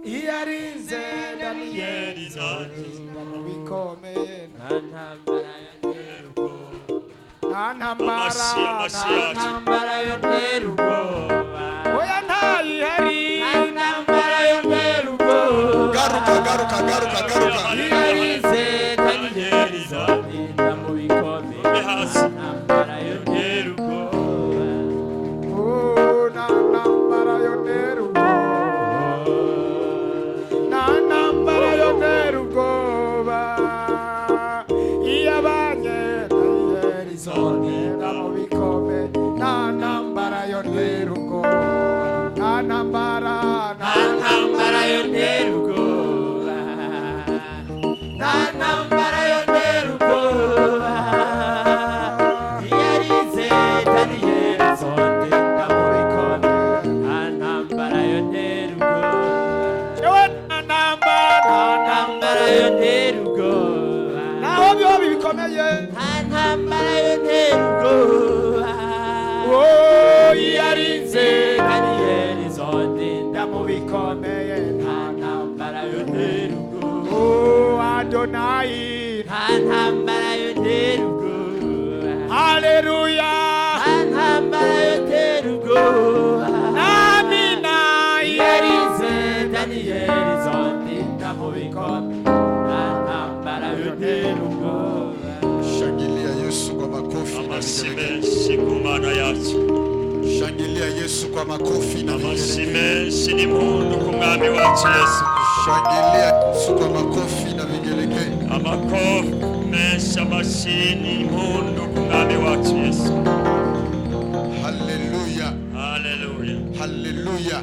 Iyarize Daniyeli izotsinda mu bikomeye. Nta ntambara yantera yantera ubwoba. Oya ntayihari. Nta ntambara yantera ubwoba. Garuka. Iyarize Daniyeli izotsinda mu bikomeye. Nta ntambara yantera ubwoba. Nta ntambara yantera ubwoba. Iyo abanye Daniyeli izotsinda mu bikomeye. Nta ntambara yantera ubwoba. Nta ntambara yantera ubwoba. Nta ntambara yantera ubwoba. Iyarize Daniyeli izotsinda mu bikomeye. Nta ntambara yantera ubwoba. Nta ntambara yantera ubwoba. Naho biba bikomeye. Nta ntambara yantera ubwoba. Iyarize Daniyeli izotsinda mu bikomeye. Nta ntambara yantera ubwoba. Adonai. Nta ntambara yantera ubwoba. Haleluya. Nta ntambara yantera ubwoba. Amina. Iyarize Daniyeli izotsinda mu bikomeye. Nta ntambara yantera ubwoba. Shangilia Yesu kwa makofi na vigelegele. Kumana yacu. Shangilia Yesu kwa makofi na vigelegele. Ni mundu kumwami wacu Yesu. Shangilia Yesu kwa makofi na vigelegele. Amakofi menshi amashini mundu kumwami wacu Yesu. Haleluya.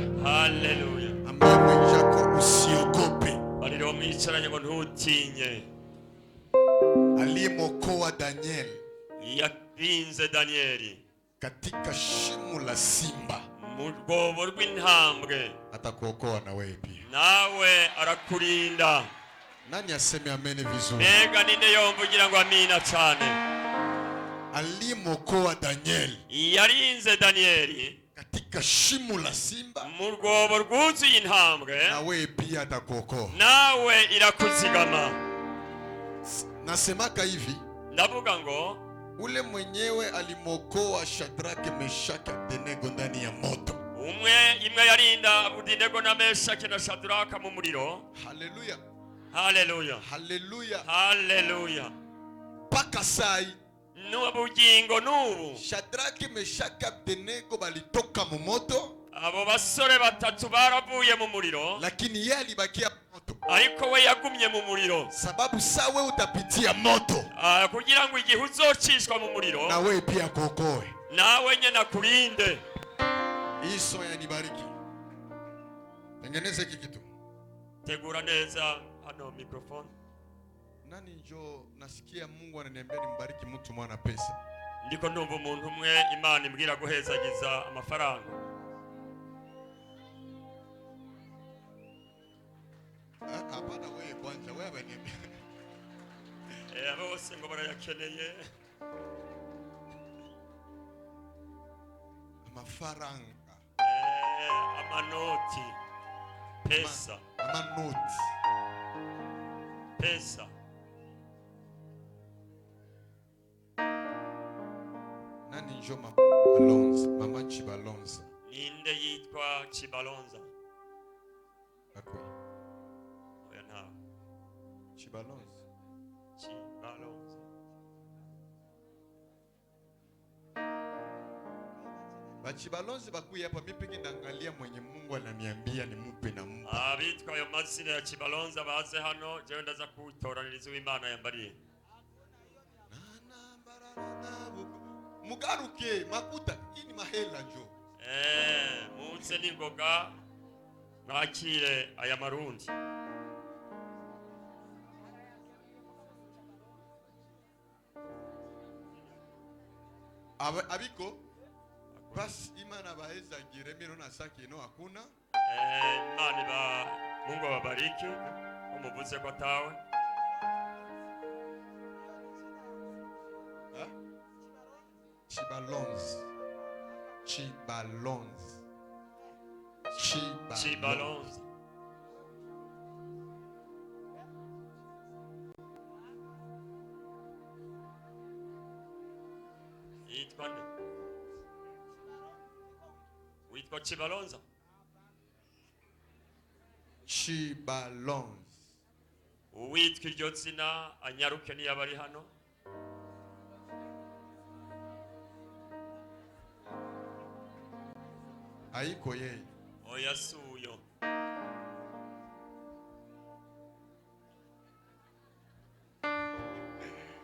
Ambia mwenzako usiogope. Bariro mwicaranye ngo ntutinye. Aliyemwokoa Daniel yarinze Daniyeli katika shimo la simba, mu rwobo rw'intambwe atakuokoa na wewe pia. Nawe arakurinda. Nani aseme ameni vizuri? Mbega ninde yomvugira ngo amina cyane? Aliyemwokoa Daniel yarinze Daniyeli katika shimo la simba, mu rwobo rwuzuye intambwe, na wewe pia atakuokoa. Nawe irakuzigama. Nasemaka hivi, ndavuga ngo ule mwenyewe alimwokoa Shadrake, Meshaki, Abednego ndani ya moto. Imwe yarinda Abednego na Meshaki na Shadraka mu muriro. Haleluya. Paka sai n'ubugingo n'ubu Shadrake, Meshaki, Abednego balitoka mu moto. Abo basore batatu baravuye mu muriro, lakini yeye alibakia moto. Ariko we yagumye mu muriro. Sababu sawe utapitia moto, kugira ngo igihe uzocishwa mu muriro, na wewe pia kuokoe. Nawe nyene akurinde. Iso yanibariki. Tengeneza hiki kitu. Tegura neza hano microphone. Nani njo nasikia Mungu ananiambia nimbariki mtu mwana pesa. Ndiko ndumva umuntu umwe Imana imbwira guhezagiza amafaranga. Hapana wewe kwanza, wewe ni bose ngo barayakeneye amafaranga, amanoti, pesa, amanoti, pesa. Nani njo Chibalonza, mama Chibalonza? Ninde yitwa Chibalonza? Akwe Oya Chibalonza. Bachibalonzi bakuye hapa, mimi peke naangalia mwenye Mungu ananiambia nimupe na Mungu. Bitwa ayo mazina ya Chibalonza baze hano, jewe ndaza kutoraniriza w'Imana yambariye. Mugaruke makuta ini mahela njo. Muze ningoga mwakire aya marundi. Abiko basi Imana baheza giremiro na saki no hakuna. Imana ba Mungu awabariki umuvuze kwa tawe. Chibalonzi. yitwa Chibalonza. Chibalonza. Uwitwa iryo zina anyaruke niyo abari hano. Aiko yeye. Oya suyo.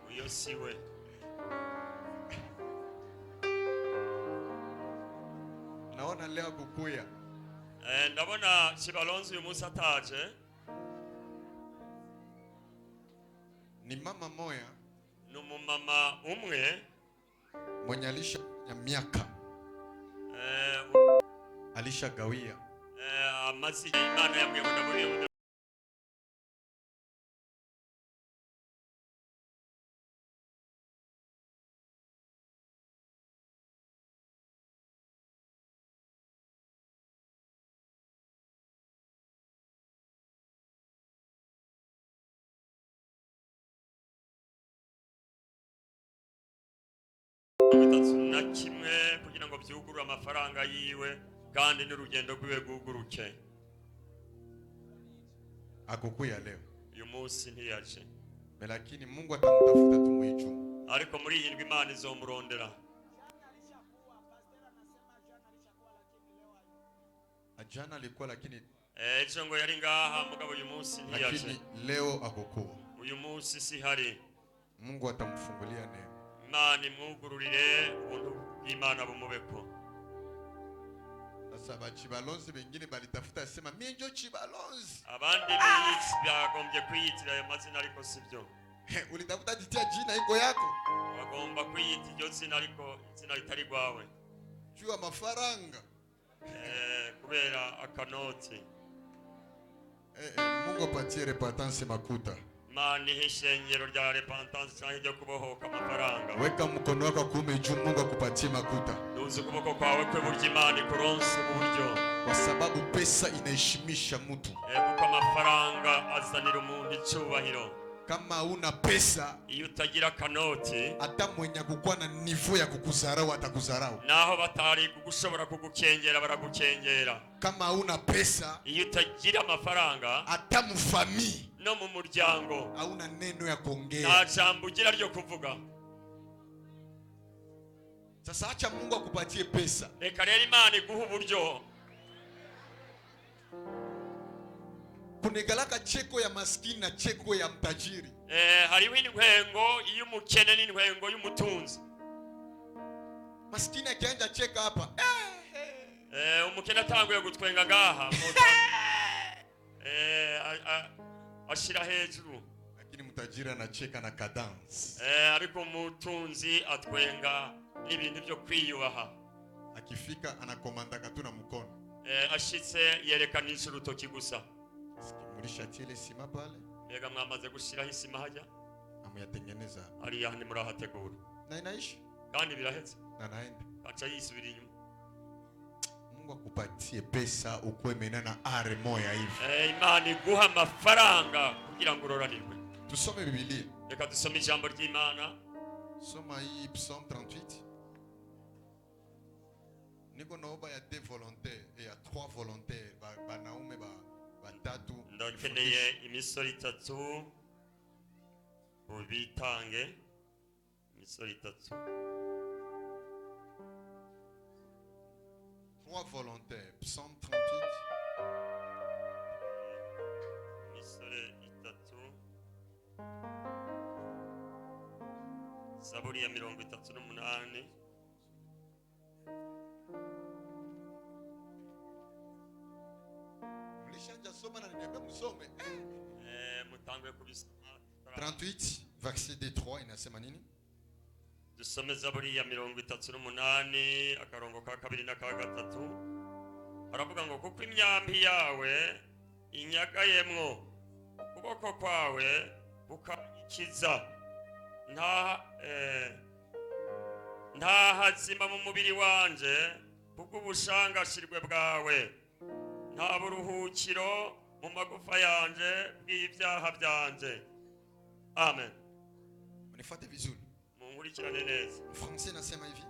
Uyo siwe. Naona leo kukuya. Ndabona Chibalonza uyu munsi ataje. Ni mama moya. Numumama umwe. Mwenye alisha ya miaka. Alisha gawia. Amazi Imana yamwe muri na kimwe kugira ngo byugurure amafaranga yiwe kandi n'urugendo rwiwe rwuguruke. Akukuya leo. Uyu munsi ntiyaje. Lakini Mungu atamtafuta tumuichu. Ariko muri iyi ndwi Imana izomurondera. Jana alikuwa lakini ejo ngo yari ngaha mugabo uyu munsi ntiyaje. Lakini leo akukuwa. Uyu munsi si hari. Mungu atamfungulia neema. Imana imwugururire ubuntu bw'Imana bumubeko. Sasa bachibalonzi bengine balitafuta sema mimi ndio Chibalonzi. Abandi byagombye kwiyitira ayo mazina ariko sibyo. Ulitafuta jitia jina iko yako. Bagomba kwiyita iryo zina ariko izina ritari gwawe. Jua mafaranga. Kubera akanoti. Mungu apatie repentance makuta. Mani hishengero rya repentance cyangwa ryo kubohoka amafaranga. Weka mkono wako kuume juu, Mungu akupatie makuta. Duze kuboko kwawe kwe buryo Imana ikuronse uburyo. Kwa sababu pesa inaheshimisha mtu. Kuko amafaranga azanira umuntu icyubahiro. Kama una pesa, iyo utagira kanoti, hata mwenye kukua na nivo ya kukuzarau atakuzarau. Naho batari kugushobora kugukengera baragukengera. Kama una pesa, iyo utagira amafaranga, hata mufami no mu muryango hauna neno ya kuongea. Nta jambo ugira ryo kuvuga. Sasa acha Mungu akupatie pesa. Reka rero Imana iguha uburyo. Kunegalaka cheko ya maskini na cheko ya mtajiri. Hariho intwengo iyo umukene n'intwengo y'umutunzi. Maskini akianja cheka hapa. Umukene atanguye gutwenga ngaha. Ashira hejuru. Lakini mtajiri anacheka na cadence. Ariko umutunzi atwenga ibintu byo kwiyubaha. Akifika anakomanda katuna mkono. Ashitse yerekanisha urutoki gusa. Mulishatiele sima pale? Mbega mwamaze gushiraho isima hajya? Amuyatengeneza. Ari yani murahategura. Na inaishi? Kandi birahetse. Na naenda. Acha yisubira inyuma. Mungu akupatie pesa ukuwe menana are moya hivi. Imana iguha amafaranga kugira ngo uroranirwe. Tusome Biblia. Reka dusome ijambo ry'Imana. Soma hii Psalm 38. Niko naomba ya 2 volontaires et ya 3 volontaires banaume batatu. Ndakeneye imisori 3 ubitange. Imisori 3. 3 volontaires. Psalm 38. Imisori 3. Zaburi ya 38. Mlishanja soma na niambia msome. Mutangwe kubisoma. 38 verset 3 inasema nini? Dusome Zaburi ya 38 akarongo ka 2 na ka 3. Aravuga ngo kuko imyambi yawe inyagayemwo ukuboko kwawe bukakiza nta hazima mu mubiri wanje kuko ubushangashirwe bwawe nta buruhukiro mu magufa yanje bw'ibyaha byanje. Amen. Unifuate vizuri. Munkurikirane neza. Français nasema hivi.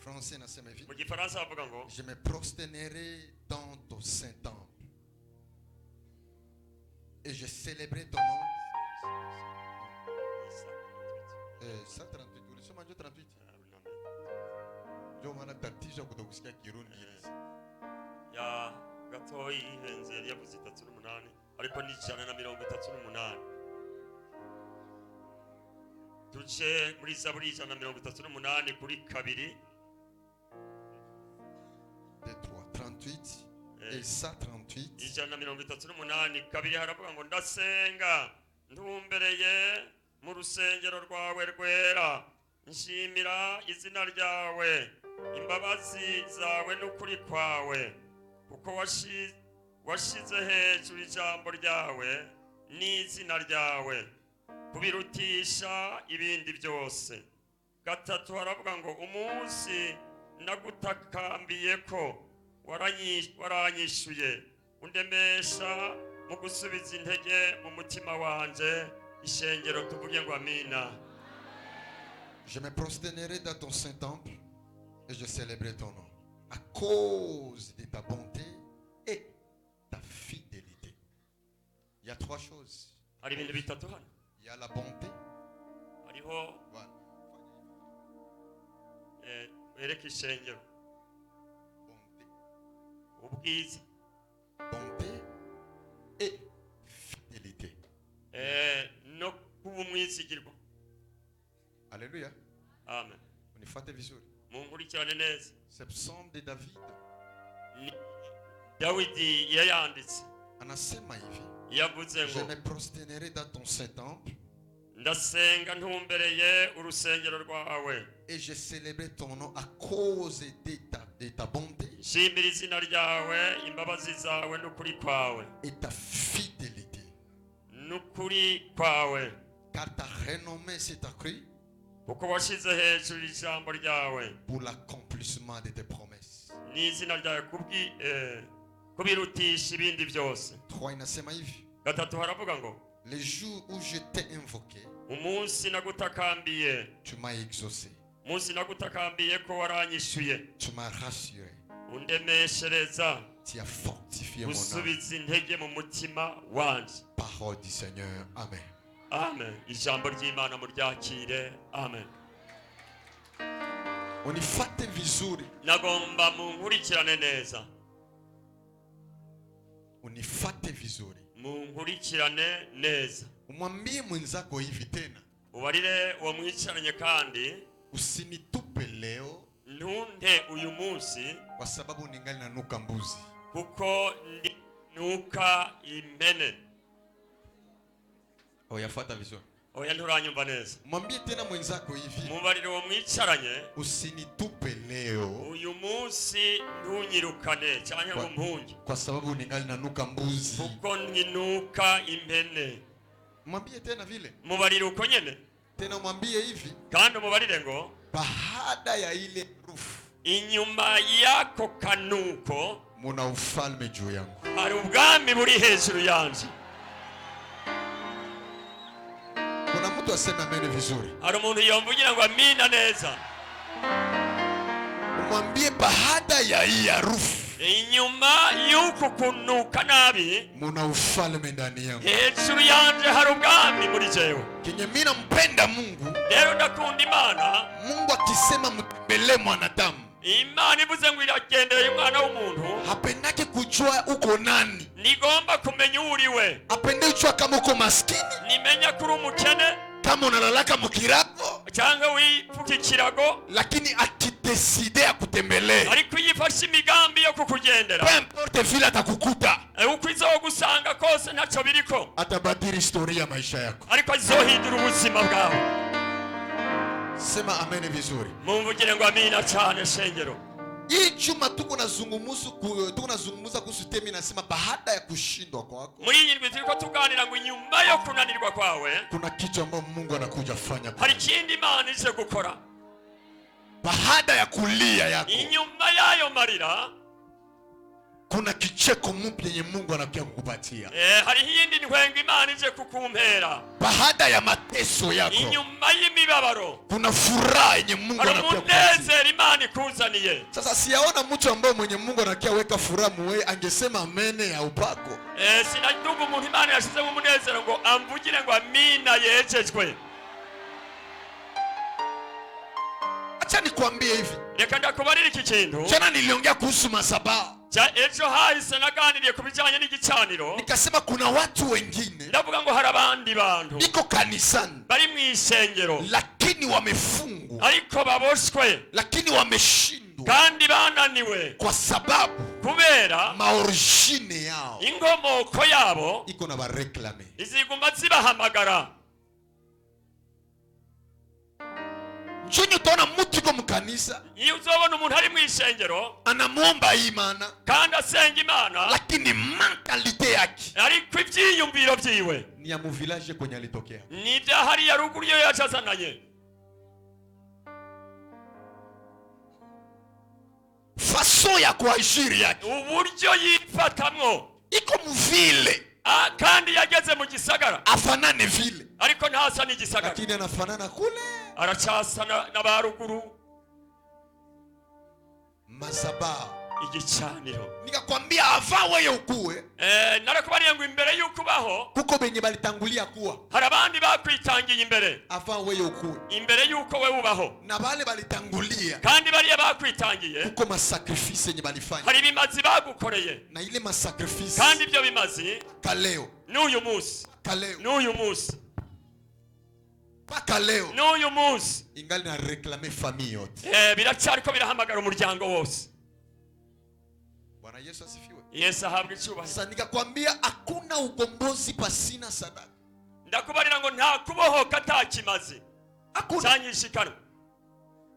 Français nasema hivi. Mu Gifaransa bavuga ngo Je me prosternerai dans ton saint temple et je célébrerai ton nom. 138. Ulisoma njo 38. Ndio maana tatizo kutokusikia Kirundi. Ya gatoyi ihenze yavuze 38 ariko ni 138. Tuce muri Zaburi 138 kuri 2. 38 et 138. 138 kabiri haravuga ngo ndasenga ntumbereye mu rusengero rwawe rwera nshimira izina ryawe imbabazi zawe n'ukuri kwawe kuko washize hejuru ijambo ryawe n'izina ryawe kubirutisha ibindi byose. 3 haravuga ngo umunsi nagutakambiye ko waranyishuye undemesha mu gusubiza intege mu mutima wanje. Ishengero tuvuge ngo amina. Je me prosternerai dans ton saint temple et je célébrerai ton nom à cause de ta bonté et ta fidélité. Il y a 3 choses. Hari ibintu bitatu hano. Il y a la bonté. Hariho wereka ishengero. Bonté. Ubwiza. Bonté et fidélité. No kuba umwizigirwa. Alléluia. Amen. Unifuate vizuri. Munkurikirane neza. C'est psaume de David. Dawidi yayanditse. Anasema hivi. Yavuze Je ngo me prosternerai dans ton saint temple ndasenga ntumbereye urusengero rwawe et je célébrerai ton nom à cause de ta bonté nshimira izina ryawe imbabazi zawe n'ukuri kwawe et ta fidélité. n'ukuri kwawe Car ta renommée s'est accrue kuko washize hejuru ijambo ryawe pour l'accomplissement de tes promesses. n'izina ryawe kubirutisha ibindi byose. 3 inasema hivi. 3 haravuga ngo Les jours où je t'ai invoqué, umunsi nagutakambiye tu m'as exaucé. umunsi nagutakambiye ko waranyishuye Tu m'as rassuré. undemeshereza Tu as fortifié mon âme. gusubiza intege mu mutima wanje. Parole du Seigneur. Amen. Amen. Ijambo ry'Imana muryakire. Amen. Unifate vizuri. Nagomba munkurikirane neza. Unifate vizuri. Munkurikirane neza. Umwambie mwenzako hivi tena. Ubarire uwo mwicaranye kandi Usinitupe leo ntunte uyu munsi kwa sababu ningali nanuka mbuzi. kuko nuka impene. Oyafuata vizuri. Oya nturanyumva neza. Mwambie tena mwenzako hivi. Mubarire uwo mwicaranye Usinitupe leo uyu munsi ntunyirukane cyangwa ngo mpunge kwa sababu ningali nanuka mbuzi. kuko nginuka impene. Mwambie tena vile. Mubarire uko nyene. Tena mwambie hivi. Kandi mubarire ngo Baada ya ile harufu inyuma yako kanuko muna ufalme juu yangu. hari ubwami buri hejuru yanje. Kuna mtu aseme amen vizuri. Hari umuntu yomvugira ngo amina neza. Umwambie baada ya hii harufu Inyuma yuko kunuka nabi muna ufalme ndani yangu. hejuru yanje hari ubwami muri jewe. Kenye mimi nampenda Mungu. Rero ndakunda Imana. Mungu akisema mtembelee mwanadamu, Imana ivuze ngo iragendereye umwana w'umuntu, hapendake kujua uko nani. nigomba kumenya uriwe. Hapende kujua kama uko maskini, Nimenya kuri umukene kama unalalaka mukirago, cyangwa wifuka ikirago, lakini akideside akutembelee, ariko yifashe imigambi yo kukugendera. peu importe vile atakukuta, Uko izogusanga kose ntacyo biriko, atabadili historia ya maisha yako. ariko azohindura ubuzima bwawe. Sema amen vizuri. Mumvugire ngo amina cyane shengero. Hii chuma tuko nazungumza kuhusu temi, nasema baada ya kushindwa kwako Muri iyi ndwi turiko tuganira ngo inyuma yo kunanirwa kwawe kuna kitu ambacho Mungu anakuja fanya. hari ikindi Imana ije gukora. Baada ya kulia yako Inyuma yayo marira kuna kuna kicheko mpya yenye Mungu anakia kukupatia. hari iyindi ntwengo Imana ije kukumpera. Baada ya mateso yako, inyuma y'imibabaro, kuna furaha yenye Mungu anakia kukupatia. umunezero Imana ikuzaniye. Sasa siyaona mtu ambaye mwenye Mungu anakia weka furaha muwe angesema amene ya upako. Sinajunga umuntu Imana yashize mu munezero ngo amvugire ngo amina yejejwe. Acha nikwambie hivi. Reka ndakubarira iki kintu. Jana niliongea kuhusu madhabahu. Ejo hahise naganiriye ku bijyanye n'igicaniro. Nikasema kuna watu wengine, ndavuga ngo hari abandi bantu niko kanisani, bari mu isengero, lakini wamefungwa, ariko baboshwe, lakini wameshindwa, kandi bananiwe, kwa sababu kubera maorigine yao, inkomoko yabo iko na bareklame, iziguma zibahamagara. Njoni utaona mtu yuko mkanisa, iyo uzobona umuntu ari mu isengero anamuomba Imana, kandi asenga Imana, lakini mentalite yake, ariko ibyiyumviro byiwe ni ya mu village kwenye alitokea, ni bya hariya ruguru yo yacazananye. faso ya kuajiri yake, uburyo yifatamwo iko mvile, kandi yageze mu gisagara afanane vile, ariko ntasa n'igisagara, lakini anafanana kule, aracasa na baruguru. Madhabahu, igicaniro. Nikakwambia ava wewe ukue, narakubariye ngo imbere y'ukubaho kuko benye balitangulia kuwa, hari abandi bakwitangiye imbere, ava wewe ukue, imbere y'uko wewe ubaho, na bale balitangulia, kandi bariya bakwitangiye kuko masacrifice yenye balifanya, hari bimazi bagukoreye, na ile masacrifice, kandi ibyo bimazi kaleo, n'uyu munsi, kaleo, n'uyu munsi, paka leo, n'uyu munsi, ingali na reclamer famille yote. biracyariko birahamagara umuryango wose. Bwana Yesu asifiwe. Yesu ahabwe icyubahiro. Sasa nikakwambia hakuna ugombozi pasina sadaka. Ndakubarira ngo nta kubohoka atakimazi, Hakuna. cyanyishikana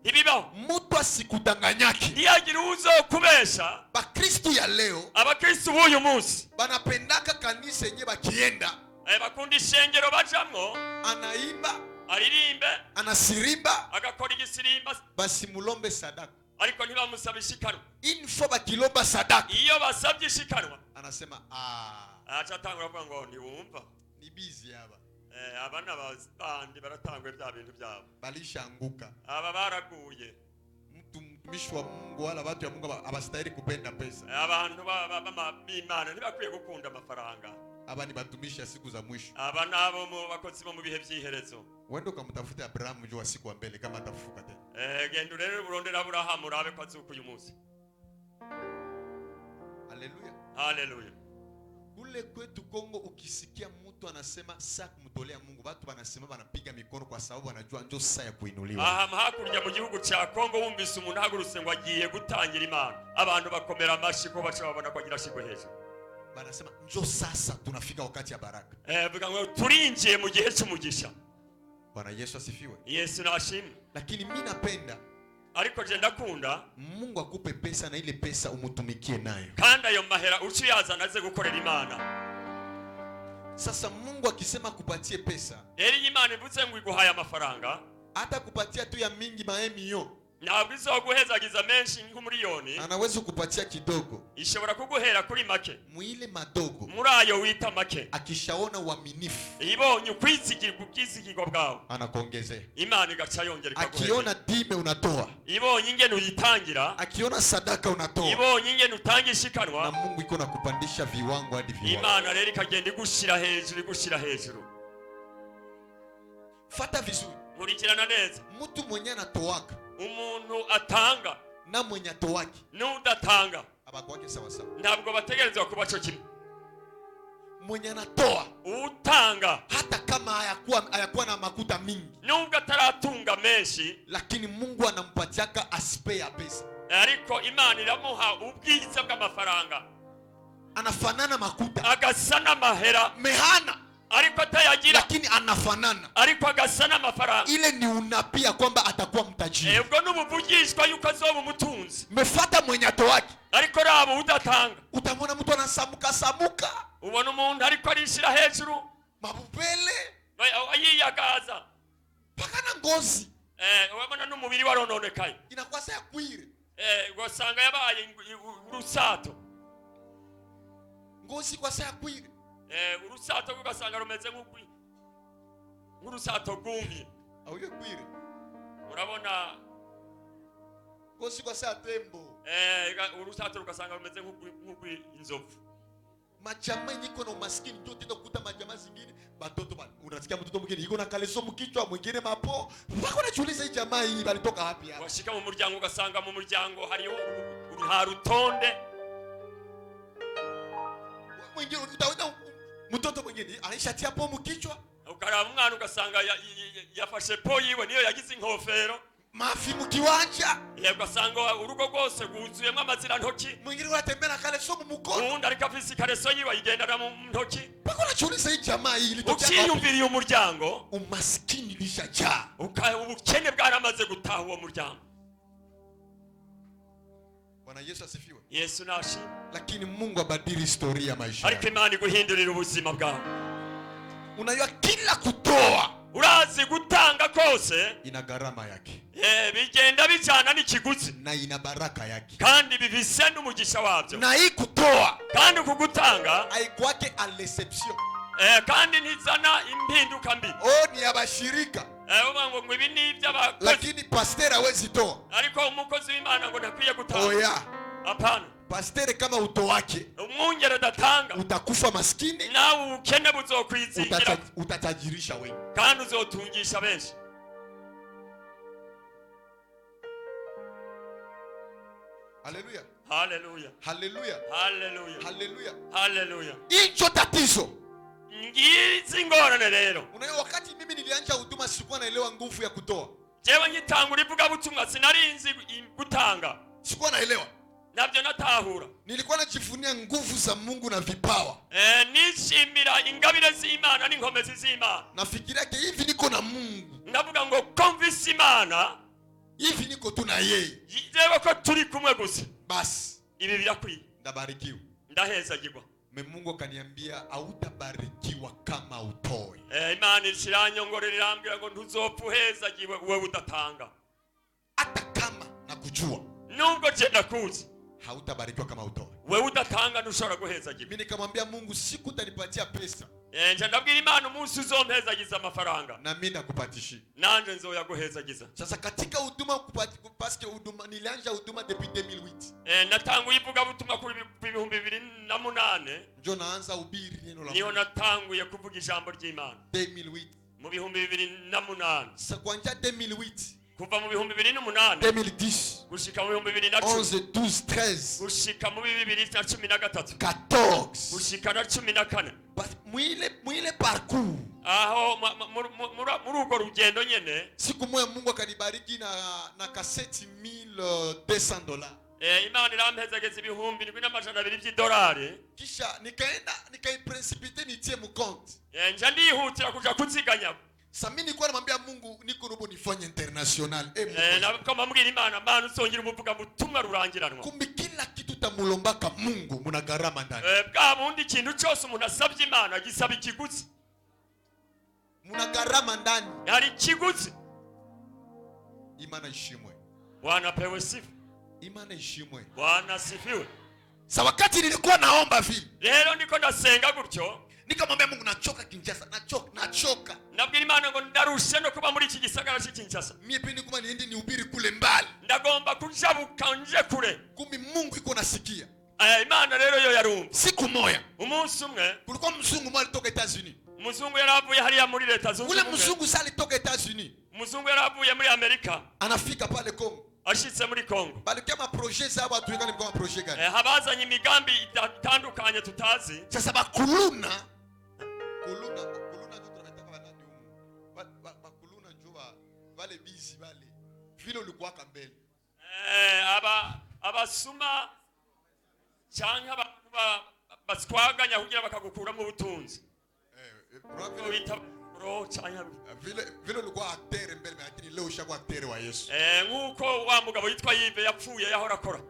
ntibibaho. Mtu asikudanganyake. Ntiyagira uzokubesha. Bakristo ya leo, abakristo b'uyu munsi banapendaka kanisa yenye bakienda, bakunda ishengero bajamwo, anaimba, aririmbe, anasirimba, agakora igisirimba, basi mulombe sadaka, ariko ntibamusaba ishikanwa. info bakilomba sadaka, iyo basabye ishikanwa anasema acha tangura kuvuga ngo ntiwumva, ni busy aba, aba n'abandi baratangwe bya bintu byabo, balishaanguka, aba baraguye. Mtumishi wa Mungu wala watu ya Mungu abastahili kupenda pesa, abantu b'Imana ntibakwiye gukunda amafaranga. aba ni batumishi ya siku za mwisho, aba nabo mu bakozi bo mu bihe by'iherezo. Wende ukamtafuta Abraham juu wa siku wa mbele kama atafufuka tena. Genda rero urondera Abrahamu urabe ko azuka uyu munsi. Haleluya. Haleluya. Kule kwetu Kongo ukisikia mtu anasema saa kumtolea Mungu, watu wanasema wanapiga mikono kwa sababu wanajua ndio saa ya kuinuliwa. Hakurya mu gihugu cya Kongo wumvise umuntu hagurutse ngo agiye gutangira Imana, abantu bakomera amashi ko baca babona ko agira shigwe hejuru. Banasema ndio sasa tunafika wakati ya baraka. Vuga ngo turinjiye mu gihe cy'umugisha. Bwana Yesu asifiwe. Yesu nashimwe. Lakini mimi napenda, ariko je ndakunda Mungu akupe pesa na ile pesa umutumikie nayo, kandi ayo mahera uciyazana aze gukorera Imana. Sasa Mungu akisema kupatie pesa, Imana ivuze ngo iguhaye amafaranga, hata kupatia tu ya mingi maemio, ntabwo izoguhezagiza menshi nk'umuriyoni, anaweza kupatia kidogo, ishobora kuguhera kuri make, muile madogo, muri ayo wita make. Akishaona uaminifu, ibonye ukwizigirwa bwawe, anakuongezea. Imana igaca yongera ikaguheza. Akiona dime unatoa, ibonye ingene uyitangira, akiona sadaka unatoa, ibonye ingene utanga ishikanwa, na Mungu iko na kupandisha viwango hadi viwango. Imana rero ikagenda igushira hejuru. Fata vizuri, nkurikirana neza. Mtu mwenye anatoaka, umuntu atanga na mwenye atowaki, n'udatanga abakwake sawa sawa, ntabwo bategerezwa kuba cyo kimwe. Mwenye anatoa, utanga, hata kama hayakuwa na makuta mingi, nubwo ataratunga menshi, lakini Mungu anampatiaka aspe ya pesa, ariko Imana iramuha ubwiza bw'amafaranga, anafanana makuta, agasana mahera mehana, ariko atayagira, lakini anafanana, ariko agasana amafaranga. Ile ni unapia kwamba atakuwa mtajiri. Ubwo n'ubuvugishwa yuko azoba umutunzi. Mefata mwenye atowaki, ariko rabo udatanga, utamona mtu anasamuka, ubona umuntu ariko arishira hejuru, mabubele ayiyagaza paka na ngozi, ubona n'umubiri warononekaye, inakuwa saa kwire, ugasanga yabaye urusato. ngozi kwa saa kwire urusato ugasanga rumeze nk'urusato rwumye auye kwire urabona ngozi kwa saa tembo urusato ugasanga rumeze nk'inzovu majama niko na umaskini tu tendo kukuta majama zingine batoto unasikia mtoto mwingine yuko na kaleso mkichwa mwingine mapo mpaka unajiuliza hii jamaa hii balitoka wapi hapa washika mu muryango ugasanga mu muryango hariho urutonde mwingine utaona mtoto mwingine anaishatia po mkichwa ukaraba umwana ugasanga yafashe po yiwe niyo yagize inkofero mafi mukiwanja ugasanga urugo rwose rwuzuyemo amazira ntoki mwingine unatembea kaleso mu mukono undi ariko afise kaleso yiwe ayigendana mu ntoki mpaka unajiuliza hii jamaa hii ilitokea wapi ukiyumviriye umuryango umaskini lishaja ubukene bwaramaze gutaha uwo muryango. Bwana Yesu asifiwe. Yesu nashi. Lakini Mungu abadili historia ya maisha. Ariko Imana iguhindurira ubuzima bwawe. Unajua kila kutoa urazi gutanga kose ina gharama yake. Bigenda bijana n'ikiguzi na ina baraka yake. Kandi bibise n'umugisha wabyo. Na hii kutoa kandi kugutanga haikwake a l'exception. Kandi nizana impinduka mbi. Ni abashirika. Ubango ngo ibi ni iby'abakozi. Lakini pastor hawezi toa. Ariko umukozi w'Imana ngo ntakwiye gutanga. Oya. Hapana. Pastor kama uto wake umwungere datanga utakufa maskini nawe ukene buzokwizingira utatajirisha wengi kandi uzotungisha benshi. Haleluya. Haleluya. Haleluya. Haleluya. Haleluya. Haleluya. Hicho tatizo ngizi ngorane rero. Unajua wakati mimi nilianza huduma sikuwa naelewa nguvu ya kutoa. Jewe ngitangura ivuga butumwa sinarinzi gutanga. Sikuwa naelewa. Nabyo natahura. Nilikuwa najivunia nguvu za Mungu na vipawa. Nishimira ingabire z'Imana n'inkomezi z'Imana. Nafikiria hivi niko na Mungu. Ndavuga ngo konvisi Imana hivi niko tu na yeye. Jewe ko turi kumwe gusa. Basi ibi birakwiye. Ndabarikiwa. Ndahezagirwa. Mungu akaniambia hautabarikiwa kama utoi. Imana iranyongorera irambwira ngo ntuzopfa uhezagiwe wewe udatanga. Hata kama nakujua. Nubwo je nakuzi. Hautabarikiwa kama utoi. Wewe udatanga ntushobora guhezagiwa. Mimi nikamwambia Mungu siku utanipatia pesa. Nje ndabwira Imana umunsi uzompezagiza amafaranga. Na mimi nakupatishi. Nanje nzoyaguhezagiza. Sasa katika huduma paske huduma nilianza huduma depuis 2008. Natanguye ivuga butumwa ku 2008. Njo naanza ubiri neno la Mungu. Niyo natanguye kuvuga ijambo ry'Imana. 2008. Mu 2008. Sasa kuanzia 2008. Kuva mu 2008. 2010. Gushika mu 2010. 11, 12, 13. Gushika mu 2013. 14. Gushika na 14. Mwile parcours. Aho muri uko rugendo nyene. Siku moja Mungu akanibariki na kaseti $1,200. Imana irampezageza ibihumbi $2,200. Kisha nikaiprincipite nitie mu compte. Nje ndihutira kuja kuziganya. Sasa mimi nilikuwa namwambia Mungu niko robo nifanye international. Na kama mbwira Imana Mana usongera umuvuga butumwa rurangiranwa. Kumbe kila kitu tamulombaka Mungu muna gharama ndani. Bwa bundi kintu cyose umuntu asabye Imana gisaba ikiguzi. Muna gharama ndani. Yari ikiguzi. Imana ishimwe. Bwana pewe sifa. Imana ishimwe. Bwana sifiwe. Sa wakati nilikuwa naomba vile. Lero niko ndasenga gutyo. Nikamwambia Mungu nachoka Kinshasa, nachoka. Nabwira Imana ngo ndarushe no kuba muri iki gisagara cy'Kinshasa. Mimi pindi kuma niende nihubiri kule mbali. Ndagomba kujabuka nje kure. Kumi Mungu iko nasikia. Imana rero yo yarumva. Siku moja. Umunsi umwe kulikuwa mzungu mmoja alitoka Etats-Unis. Mzungu yaravuye hariya muri leta zunze ubumwe. Ule mzungu sali toka Etats-Unis. Mzungu yaravuye muri Amerika. Anafika pale Kongo. Ashitse muri Kongo. Balikia ma projet zabo atuikana kwa projet gani? Habazanye imigambi itandukanye tutazi. Sasa bakuluna ndio tunataka wanani huko. Bakuluna njoo wale busy wale. Vile ulikuwa kambele. Abasuma cyangwa baswaganya kugira bakagukura mu butunzi. Vile ulikuwa acteur mbele lakini leo ushakuwa acteur wa Yesu. Nkuko wa mugabo yitwa Yive yapfuye yahora akora.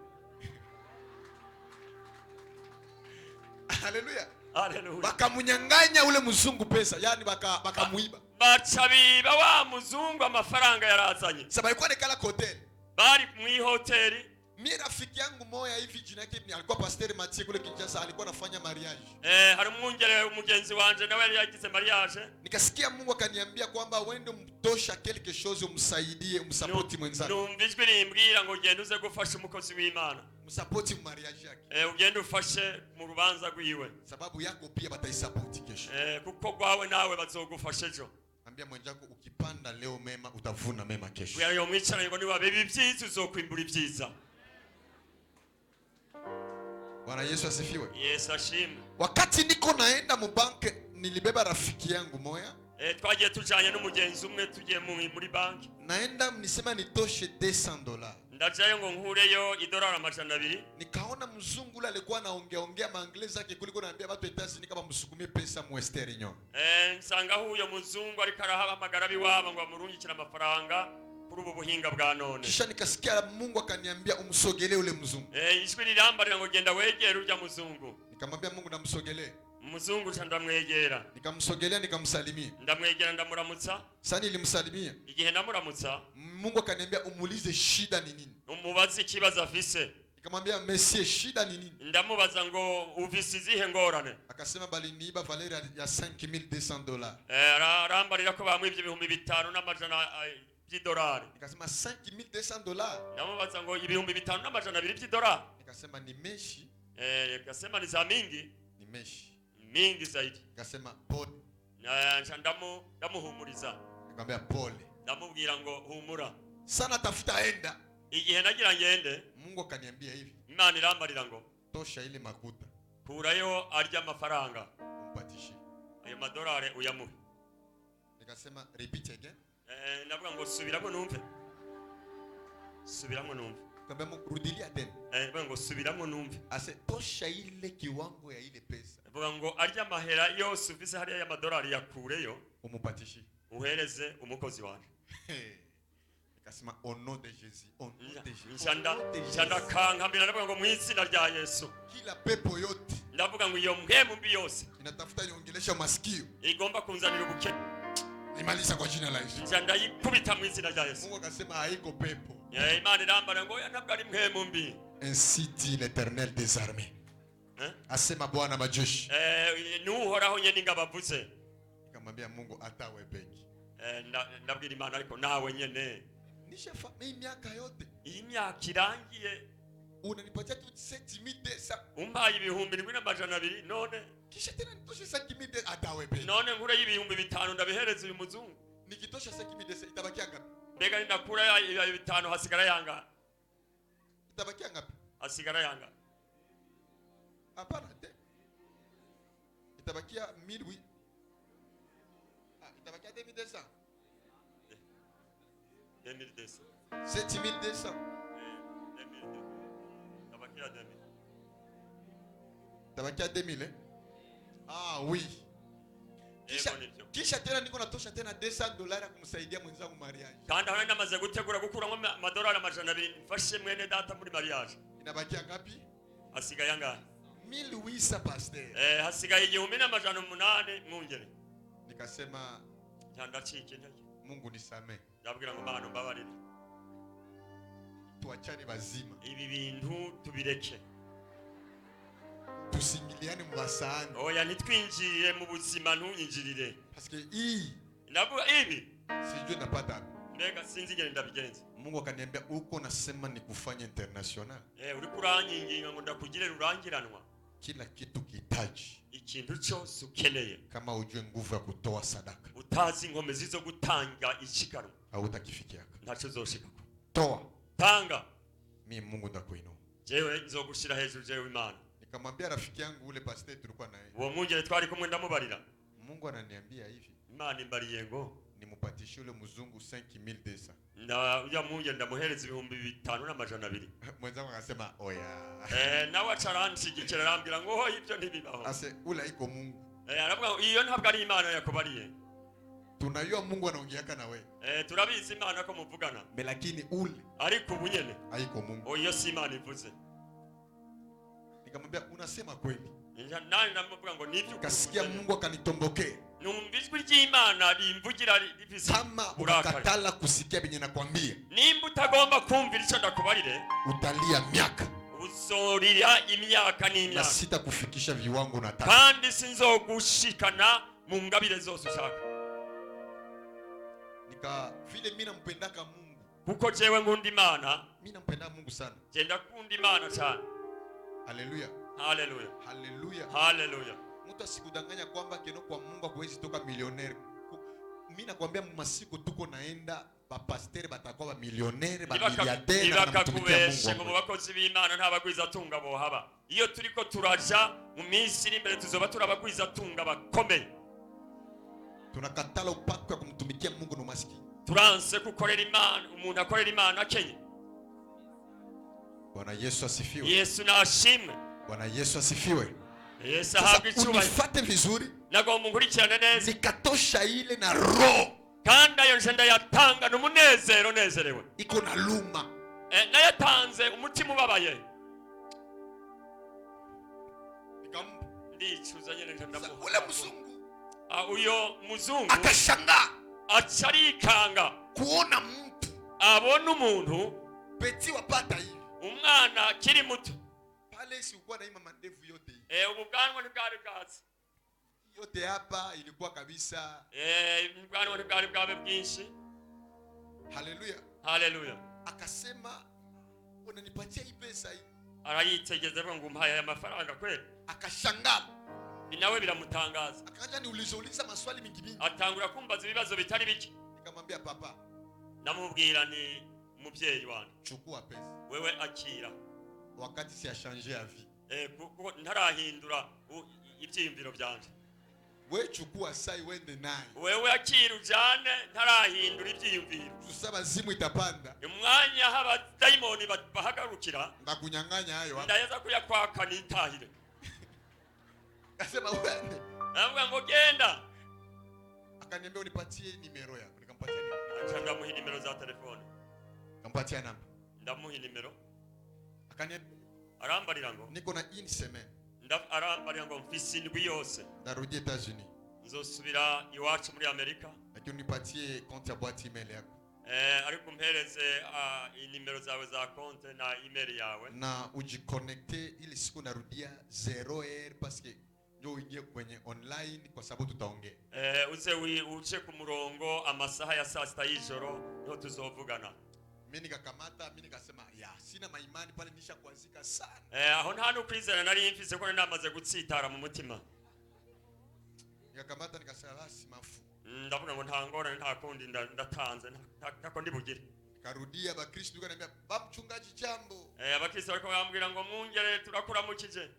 Haleluya. Haleluya. Bakamunyanganya ule mzungu pesa, yani bakamuiba. Bacabiba wa muzungu amafaranga yarazanye. Sasa balikuwa nekala hotel. Bari mu hoteli. Mimi rafiki yangu moya hivi jina yake alikuwa Pastor Mathieu kule Kinshasa, alikuwa anafanya mariage. Hari umwungere umugenzi wanje nawe yari yagize mariage. Nikasikia Mungu akaniambia kwamba wende mtosha quelque chose umsaidie, umsupport mwenzako. Numvijwe rimbwira ngo genda uze gufasha umukozi w'Imana. Msupport mu mariage yake. Ugende ufashe mu rubanza rwiwe. Sababu yako pia bataisupport kesho. Kuko gwawe nawe bazogufasha ejo. Ambia mwenzako ukipanda leo mema utavuna mema kesho. Uyo mwicaranye ngo niba bibi byiza uzokwimbura ibyiza. Bwana Yesu asifiwe. Yesu ashimwe. Wakati niko naenda mu bank nilibeba rafiki yangu moya. Twagiye tujanye n'umugenzi umwe tugiye muri banki. Naenda mnisema nitoshe $200. Ndajayo ngo nkureyo $200 200. Nikaona mzungu ule alikuwa anaongea maangleza yake kuliko naambia watu Etats-Unis kama msukumie pesa mu Western Union. Nsanga huyo muzungu ariko arahamagara biwaba ngo amurungikira amafaranga kuri ubu buhinga bwa none. Kisha nikasikia Mungu akaniambia umsogelee ule mzungu. Ijwi rirambarira ngo genda wegere urya muzungu. Nikamwambia Mungu ndamsogelee. Muzungu ndamwegera. Nikamsogelea nikamsalimia. Ndamwegera ndamuramutsa. Sasa nilimsalimia. Igihe namuramutsa, Mungu akaniambia umuulize shida ni nini. Umubaze ikibazo afise. Nikamwambia Monsieur shida ni nini? Ndamubaza ngo uvise izihe ngorane. Akasema bali niiba valeur ya $5200. Arambarira ko bamwivye $5,500 $500. Nikasema $5200. Ndamubaza ngo $5,500 $200. Nikasema ni meshi. Nikasema ni za mingi. Ni meshi. Mingi zaidi. Nikasema pole. Ndamuhumuriza. Nikamwambia pole. Ndamubwira ngo humura. Sana tafuta enda. Igihe nagira ngende, Mungu akaniambia hivi. Imana irambarira ngo tosha ile makuta. Kurayo arya amafaranga. Umpatishe. Ayo madolari uyamuhe. Nikasema repeat again. Navuga ngo subiramo numve. Subiramo numve. Kamba rudilia tena. Navuga ngo subiramo numve. Ase tosha ile kiwango ya ile pesa. Navuga ngo arya mahera yose ufise hariya ya madolari yakureyo umupatishe. Uhereze umukozi wanje. Nikasema au nom de Jésus. Au nom de Jésus. Chanda kankambira navuga ngo mu izina rya Yesu. Kila pepo yote. Ndavuga ngo iyo mpemu mbi yose inatafuta niongelesha masikio. Igomba kunzanira ubukene. Nimaliza kwa jina la Yesu. Njanda yikubita mu izina rya Yesu. Mungu akasema haiko pepo. Imana irambara ngo ntabwo ari mpemu mbi. Ainsi dit l'Éternel des armées. Asema Bwana majeshi. Nuhoraho nyene ngabavuze. Nikamwambia Mungu atawe beki. Ndabwira Imana ariko nawe nyene. Nishafa miaka yote. Iyi myaka irangiye. Unanipatia tu 7200. Umpaye $7,200 none. Kisha tena nitoshe 7200 atawe beki. None nkure $5,000 ndabihereza uyu muzungu. Nikitosha 7200 itabakia ngapi? Mbega ndakura ya 5 hasigara yanga. Itabakia ngapi? Hasigara yanga. Hapana te. Itabakia 1000. Itabakia 2200. 2200. 7200. 2200. Tabakia 2000. Tabakia 2000 Ah oui. Kisha tena niko natosha tena $200 kumsaidia mwenzangu mariage. Kandi hano namaze gutegura gukuramo amadolari $200 mfashe mwene data muri mariage. Inabakia ngapi? Asigaye anga 1800 pasteur. Hasigaye $1,800 mwungere. Nikasema ndacike ntege. Mungu nisamee. Ndabwira ngo Mana mbabarire. Tuachane bazima. Ibi bintu tubireke. Tusingiliane mu basanga. Oya nitwinjire mu buzima ntunyinjirire. Parce que hii navuga ibi sijui napata. Mbega sinzi ngene ndabigenza. Mungu akaniambia uko nasema ni kufanya international. Uri kuranyinginga ngo ndakugire rurangiranwa. Kila kitu kitaji. Ikintu cyose ukeneye. Kama ujue nguvu ya kutoa sadaka. Utazi inkomezi zo gutanga ishikaro. Hautakifikia. Ntacho zoshika. Toa. Tanga. Mimi Mungu ndakuinua. Jewe nzogushira hejuru jewe Imana. Nikamwambia rafiki yangu ule pastor tulikuwa naye. Uwo mwungere twari kumwe ndamubarira. Mungu ananiambia hivi. Imana imbariye ngo nimupatishe ule mzungu 5200. Na uja mwungere ndamuhereza $5,500. Mwenzangu akasema oya. Nawe acaranshigikira arambira ngo ho ibyo ntibibaho. Ase ula iko Mungu. Aravuga iyo ntabwo ari Imana yakubariye. Tunajua Mungu anaongeaka na wewe. Turabizi Imana ko muvugana. Lakini ule ariko ubunyene haiko Mungu. Oyo si Imana ivuze. Nikamwambia unasema kweli. nani namuvuga ngo nivyo kasikia Mungu akanitombokea. numva ijwi ry'Imana rimvugira rivise Kama ukakatala kusikia binye nakwambia, nimba utagomba kumvira icyo ndakubarire utalia miaka uzorira imyaka na n'imyaka sitakufikisha viwango unataka. kandi sinzogushikana mu ngabire zose ushaka. Nika vile mimi nampendaka Mungu, kuko jewe nkunda Imana, mimi nampenda Mungu sana. genda kunda Imana cyane. Haleluya, haleluya, haleluya, haleluya. Mtu asikudanganya kwamba keno kwa Mungu hakuwezi toka millionaire. Mimi nakwambia masiku tuko naenda ba pasteur batakuwa ba millionaire ba milliardaire na mtumikia Mungu. Mu bakozi b'Imana nta bagwiza tunga bo haba. Iyo turiko turaja mu minsi iri imbere tuzoba turabagwiza tunga bakomeye. Tunakatala upako wa kumtumikia Mungu na maskini. Turanse kukorera Imana, umuntu akorera Imana akenye. Bwana Yesu asifiwe. Yesu nashimwe. Bwana Yesu asifiwe. Yesu ahabwe icyubahiro. Unifuate vizuri. Nagomba nkurikirane neza. Nikatosha ile na roho. Kandi ayo njenda yatanga n'umunezero nezerewe. Iko na luma. Na yatanze umutima ubabaye. Ndicuza nyene ndamuha. Ule mzungu. Uyo muzungu akashanga acarikanga kuona mtu abona umuntu beti wapata hivi umwana kiri muto pale, si ukua na mama ndevu yote ubwanwa ntibwari bwatsi yote hapa ilikuwa kabisa ubwanwa ntibwari bwabe bwinshi. Haleluya, haleluya. Akasema unanipatia hii pesa hii, arayitegeze ngo umpaye aya mafaranga kweli. Akashangala nawe biramutangaza, akaanza niuliza maswali mingi mingi, atangura kumbaza ibibazo bitari biki. Nikamwambia papa, namubwira ni mubyeyi wanjye, chukua pesa wewe akira, wakati si a changer a vie kuko ntarahindura ibyiyumviro byanje. Wewe chukua sai wende naye, wewe akira ujane ntarahindura ibyiyumviro. Tusaba zimu itapanda, umwanya haba daimoni bahagarukira ndakunyang'anya hayo hapa, ndayeza kuyakwaka nitahire. Akasema wende, navuga ngo genda. Akaniambia unipatie nimero yako. Nikampatia nimero. Ndamuha nimero za telefone. Nikampatia namba. Ndamuha nimero. Akaniambia arambarira ngo niko na une semaine. Arambarira ngo mfisi ndwi yose Narudi Etats-Unis. Nzosubira iwacu muri Amerika. Lakini unipatie compte ya boîte email yako. Ariko mpereze nimero zawe za konte na email yawe. Na ujiconnecte ili siku narudia 0h parce que ndio uingie kwenye online kwa sababu tutaongea. Uze uce ku murongo amasaha ya saa sita y'ijoro niho tuzovugana. Mimi nikakamata, mimi nikasema sina maimani pale, nisha kuanzika sana. Aho nta no kwizera nari mfise ko namaze gutsitara mu mutima. Nikakamata nikasema basi mafu. Ndavuga ngo nta ngorane nta kundi ndatanze ntako ndibugire. Karudia abakristo kanambia baba mchungaji jambo. Abakristo bariko bambwira ngo mungere turakuramukije.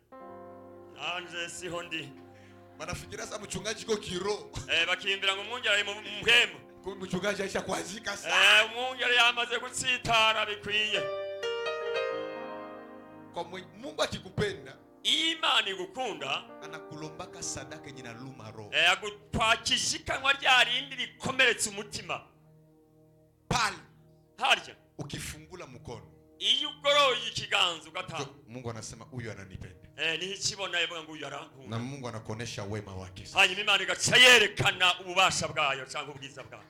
Anje siho ndi. Banafikiria sasa mchungaji ko kiro. Bakimbira ngo mungere mu mpemo. Ko mchungaji aisha kuanzika sana. Mungere yamaze gutsitara bikwiye. Kwa Mungu akikupenda, Imana igukunda anakulombaka sadaka yenye naluma roho. Agutwakishikanwa rya rindi rikomeretse umutima. Pale harya ukifungula mkono, iyo ugoroye ikiganza ugatanga, Mungu anasema huyu ananipenda. Ni ikibona yebwa ngo uyu arankunda. Na Mungu anakuonesha wema wake. Hanyuma Imana igaca yerekana ububasha bwayo cyangwa ubwiza bwayo.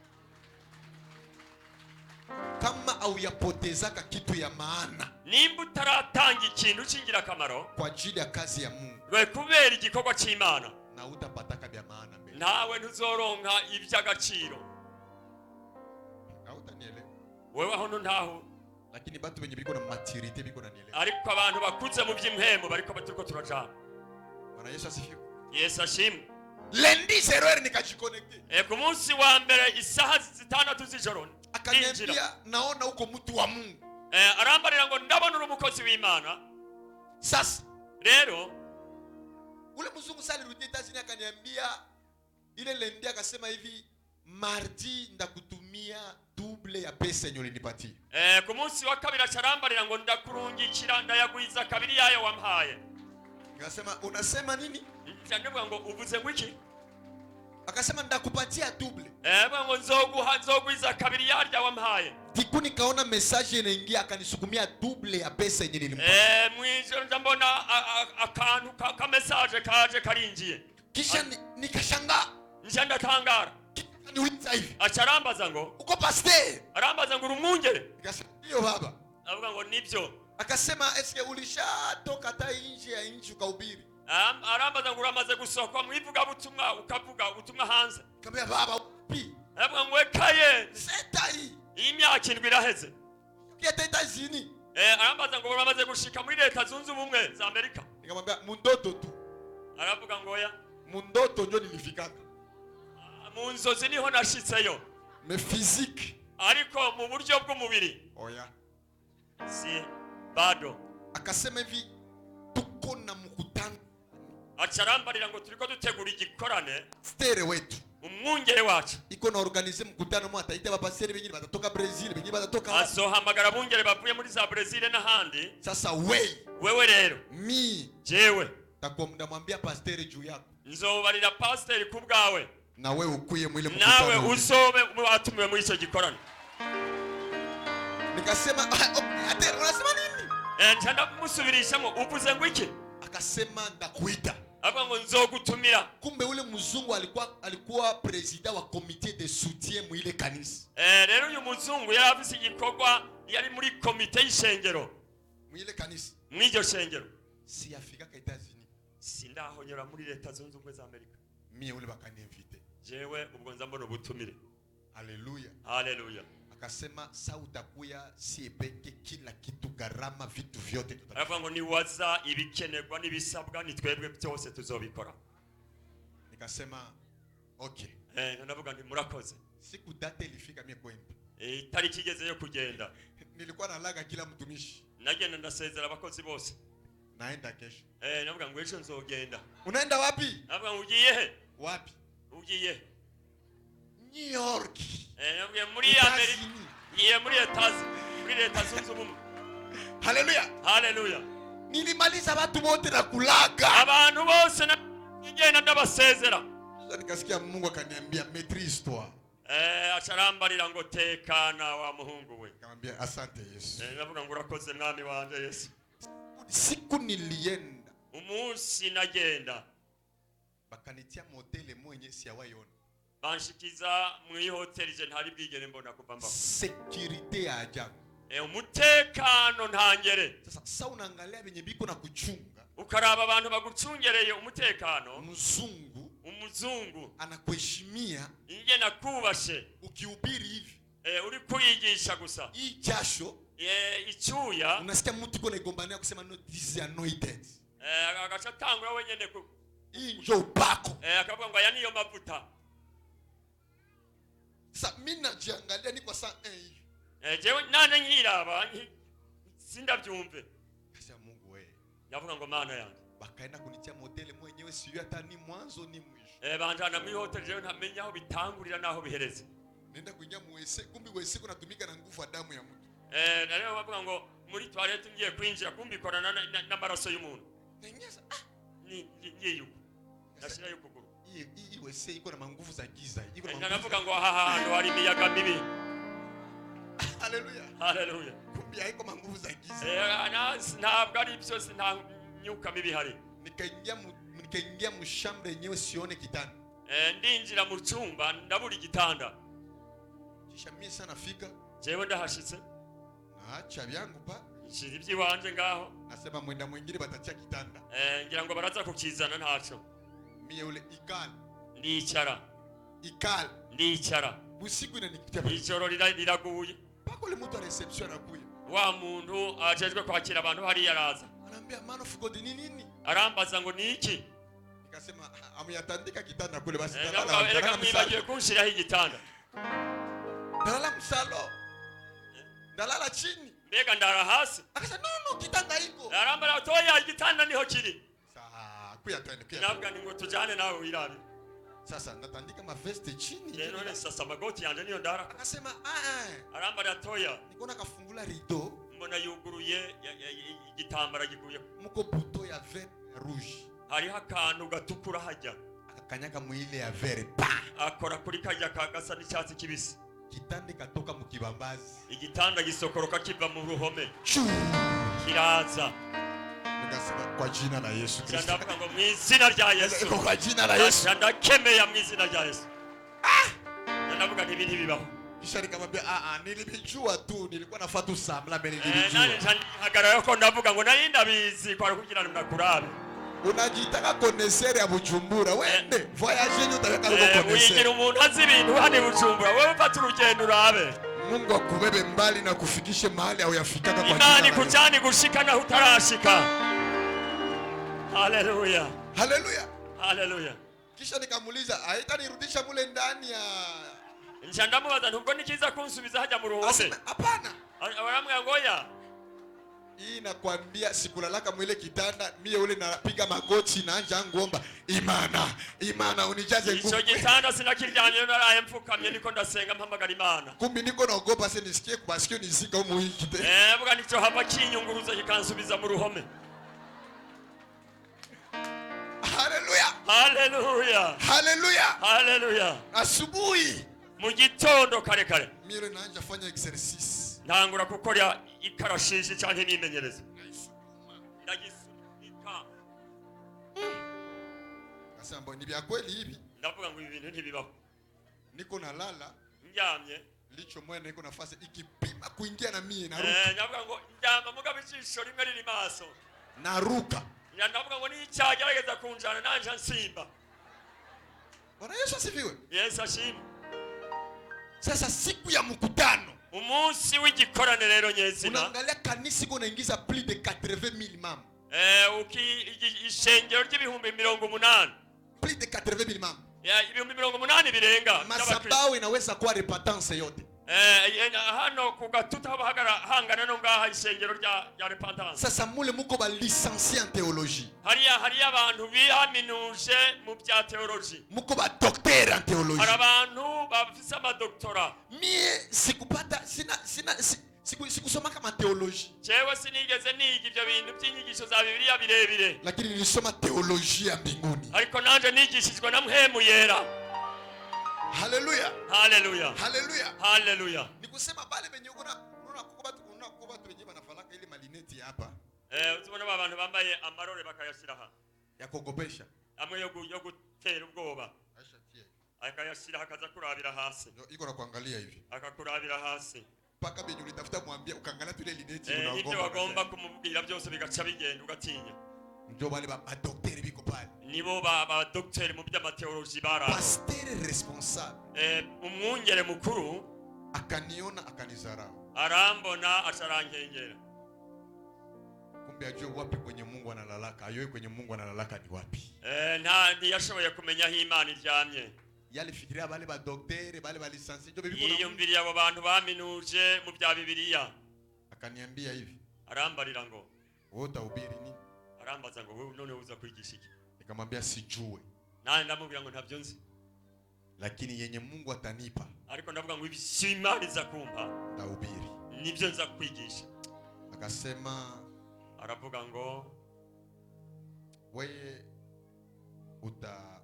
Kama au yapotezaka kitu ya maana, nimba utaratanga ikintu cyingira kamaro kwa ajili ya kazi ya Mungu, we kubera igikorwa cy'Imana, na utapataka bya maana mbele. nawe ntuzoronka iby'agaciro. Hautanielewa. Wewe aho ntaho. Lakini batu benye biko na maturity biko na nielewa. Ariko abantu bakuze mu by'impemo bariko batuko turajana. Bwana Yesu asifiwe. Yesu ashimwe. Lundi 0h nikajiconnecte. Ku munsi wa mbere isaha 6 z'ijoro akaniambia naona huko mtu wa Mungu. Arambarira ngo ndabona uri umukozi w'Imana. Sasa rero ule mzungu sali rudi Etats-Unis akaniambia ile lundi akasema hivi, mardi ndakutumia double ya pesa yenye ulinipatia. Ku munsi wa kabiri acarambarira ngo ndakurungikira ndayagwiza kabiri yayo wampaye. Akasema unasema nini? Ndavuga ngo uvuze ngo iki? akasema ndakupatia double. ngo nzogwiza kabiri yarya wampaye. Tiku nikaona message inaingia akanisukumia double ya pesa yenye nilimpa. Mwijoro ndambona akantu ka message kaje karinjiye. Kisha nikashangaa. Njanda tangara. Niuliza hivi. Acharambaza ngo uko pastor? Arambaza ngo urumwungere. Nikasema ndio baba. Avuga ngo nibyo. Akasema eske ulishatoka hata nje ya nchi ukahubiri? Arambaza ngo uramaze gusohoka mu ivuga butumwa ukavuga ubutumwa hanze. Nikamwambia baba upi? Avuga ngo ekaye. Setai. Iyi myaka 7 iraheze. Kieta Etazini. Arambaza ngo uramaze gushika muri leta zunze ubumwe za Amerika. Nikamwambia mundoto tu. Aravuga ngo oya. Mundoto ndio nilifikaka. Mu nzozi niho nashitseyo. Me physique. Ariko mu buryo bw'umubiri. Oya. Si bado. Akasema hivi tuko na mkutano. Acharambarira ngo turiko dutegura igikorane. Stere wetu. Umwungere wacu. Iko na organize mkutano mwa ataita bapaseri bengine batatoka Brazil, bengine batatoka. Azohamagara bungere bavuye muri za Brazil n'ahandi. Sasa wewe rero. Jewe. Takuwa mnamwambia pastori juu yako. Nzobarira pastori kubwawe. Na wewe ukuye mwile mkutano. Nawe usobe watumiwe muri ico gikorane. Nikasema ate unasema nini? Njanda musubirishamo uvuze ngo iki? Akasema ndakuita. Avuga ngo nzogutumira. Kumbe ule mzungu alikuwa president wa comité de soutien mwile kanisa. Rero uyu muzungu yari afise igikorwa yari muri komite y'ishengero. Mwile kanisa. Mw'iryo shengero. Si Afrika ka Etazini. Sindahonyora muri leta zunze ubumwe za Amerika. Mie ule bakanimvite. Jewe ubwo nza mbona ubutumire. Haleluya. Haleluya. Akasema sa utakuya si peke kila kitu gharama vitu vyote tutafanya. Aravuga ngo niwaza ibikenerwa n'ibisabwa ni twebwe byose tuzobikora. Nikasema okay. Navuga ndi murakoze. Siku date ilifika mie kwenda. Tariki igeze yo kugenda. Nilikuwa nalaga kila mtumishi. Nagenda ndasezera abakozi bose. Naenda kesho. Navuga ngo ejo nzogenda. Unaenda wapi? Navuga ngo ugiye he? Wapi? Ugiye New York. Navuga muri Amerika. Ngiye muri leta zunze ubumwe. Haleluya. Haleluya. Nilimaliza watu wote na kulaga. Abantu bose ngenda ndabasezera. Sasa nikasikia Mungu akaniambia maîtrise toi. Acharambarira ngo tekana wa muhungu we. Nikamwambia asante Yesu. Navuga ngo urakoze mwami wanje Yesu. Siku nilienda. Umunsi nagenda. Bakanitia motele mwenye siawaiona. Banshikiza mu hoteli je ntari bwigere mbona kuva mba. Security ya ajabu. Umutekano ntangere. Sasa unaangalia benye biko na kuchunga. Ukaraba abantu bagucungereye umutekano. Umuzungu anakuheshimia. Inge nakubashe. Ukihubiri hivi. Uri kuyigisha gusa. Hii jasho. Ichuya. Unasikia mtu iko nagombania kusema no this is anointed. Agacatangura wenyene ku. Hii ndio upako. Akavuga ngo aya niyo mavuta. Sasa mimi najiangalia niko saa hivi. Jewe nane nkiraba sindabyumve. Kasema Mungu wewe. Yavuga ngo mana yanjye. Bakaenda kunitia modele mwenyewe siyo hata ni mwanzo ni mwisho. Banjana muri hotel jewe ntamenya aho bitangurira naho bihereze. Nenda kuingia muwese kumbi wese kunatumika na nguvu ya damu ya mtu. Naleo bavuga ngo muri toilette ngiye kwinjira kumbi korana n'amaraso y'umuntu. Nengeza ngiye yuko. Nashira yuko guru. Hii wese iko na nguvu za giza. Iko na navuga ngo aha hari imiyaga mibi. Haleluya. Haleluya. Kumbi haiko nguvu za giza. Ntabwo ari byose nta nyuka mibi hari. Nikaingia mushambre yenyewe sione kitanda. Ndinjira mu cyumba ndabura igitanda. Kisha mimi sana fika. Jewe ndahashitse. Naacha byangu pa. Nshiri byiwanje ngaho. Nasema mwenda mwingine batacha kitanda. Ngira ngo baraza kukizana ntaco. Mie ule ikala. Ndicara. Ikala. Ndicara. Busiku inanikitia. Ijoro liraguye. Pako le mtu a reception anakuya. Wa muntu ajejwe kwakira abantu hari yaraza. Anambia man of God ni nini? Arambaza ngo niki? Nikasema amuyatandika kitanda kule basi dalala. Ereka mwibagiwe kunshiraho igitanda. Dalala msalo. Dalala chini. Mbega ndara hasi. Akasema no kitanda iko. Arambara toya igitanda niho kiri. Saa kuya twende. Nabwa ngo tujane nawe wirari. Sasa natandika maveste chini. None sasa magoti yanje niyo ndara. Akasema arambara toya. Niko nakafungula rido. Mbona yuguruye igitambara giguye. Muko buto ya vert rouge. Hari hakantu gatukura hajya. akakanyaka mwile ya vere pa akora kuri kajya kagasa n'icyatsi kibisi. kitande katoka mu kibambazi Igitanda gisokoroka kiva mu ruhome Chuu. kiraza. Nikasema kwa jina la Yesu Kristo. Ndavuga ngo mu izina rya Yesu. Kwa jina la Yesu. Ndakemeye mu izina rya Yesu. Ndavuga nti ibintu bibaho. Kisha nikamwambia nilibijua tu, nilikuwa nafuata usamla mbele nilijua. Nani hagara ko ndavuga ngo nari ndabizi kwa kugira ngo nakurabe. Unajitaka konesere ya Bujumbura wende voyage nyo utaweka huko konesere. Uyigira umuntu azi ibintu hadi Bujumbura wewe ufata urugendo urabe. Mungu akubebe mbali na kufikishe mahali au yafikaka kwa jina la Imani Yesu. kujani gushika na utarashika. Haleluya. Haleluya. Haleluya. Kisha nikamuuliza haitanirudisha mule ndani ya Nshandamubaza nubwo nikiza kunsubiza haja mu ruhome. Hapana. Aramwe ngoya. Hii nakwambia sikulalaka mwile kitanda mie ule napiga magoti na anja ngomba imana unijaze nguvu. Ico gitanda sinakiryamye naraye mfukamye niko ndasenga mpamagara Imana. Kumbi niko naogopa se nisikie kubasikio nizika umu hiki te. Bwa nico hava kinyunguruza kikansubiza mu ruhome. Haleluya. Haleluya. Haleluya. Haleluya. Asubuhi mu gitondo kare kare mire nanja fanya exercise. Ntangura gukora ikarashishi cyangwa imimenyerezo. Ndagisunika. Kasamba ni bya kweli hivi. Ndavuga ngo ibintu ntibibaho. Niko nalala. Ndyamye. Licho mwene niko nafasi ikipima kuingia na mie naruka. Ndavuga ngo ndyama mugabe ijisho rimwe riri maso. Naruka. Ndavuga ngo ni cyagerageza kunjana nanje nsimba. Bwana Yesu asifiwe. Yesu ashimwe. Sasa siku ya mkutano. Umunsi w'igikorane rero nyezina. Unaangalia kanisa iko naingiza plus de 80,000 mama. Ishengero ry'ibihumbi 80. Plus de 80,000 mama. Ibihumbi 80 birenga. Masabao inaweza kuwa repentance yote. Hano kugatuta hangana no ngaha ishengero rya repentance. Sasa mule muko ba licencié en théologie. Hariya abantu bihaminuje mu bya theology. Muko ba docteur en théologie. Hari abantu bafise amadoktora. Mie sikupata sikusoma kama theologie. Jewe sinigeze niga ibyo bintu by'inyigisho za Bibiliya birebire. Lakini nilisoma theologie ya mbinguni. Ariko nanje nigishizwe na Mpemu Yera. Haleluya. Haleluya. Haleluya. Haleluya. Nikusema bale benye unaona kukuba tu benye banafalaka ile malineti hapa. Uzibona abantu bambaye amarore bakayashiraha. Ya kogopesha. Amwe yo gutera ubwoba. Akayashira hakaza kurabira hasi. Iko na kuangalia hivi. Akakurabira hasi. Paka benye ulitafuta mwambie ukaangalia tu ile lineti unaogopa. Ibyo wagomba kumubwira byose bigaca bigenda ugatinya. Ndio bale ba docteur biko pale. Nibo ba docteur mu by'amateology bara. Pasteur responsable. Umwungere mukuru akaniona akanizarau. Arambona asharankengera. Kumbe ajue wapi kwenye Mungu analalaka. Ayoe kwenye Mungu analalaka ni wapi. Nta yashoboye kumenya aho Imana iryamye. Yalifikiria bale ba docteur, bale ba licencié ndio bibiko. Yiyumviriye abo bantu baminuje mu bya Bibiliya. Akaniambia hivi. Arambarira ngo wewe utahubiri nini? Arambaza ngo wewe none uza kwigisha iki? Nikamwambia sijue. Nani ndamubwira ngo ntabyo nzi. Lakini yenye Mungu atanipa. Ariko ndavuga ngo ibishimani za kumpa. Ndahubiri. Nibyo nza kwigisha. Akasema aravuga ngo wewe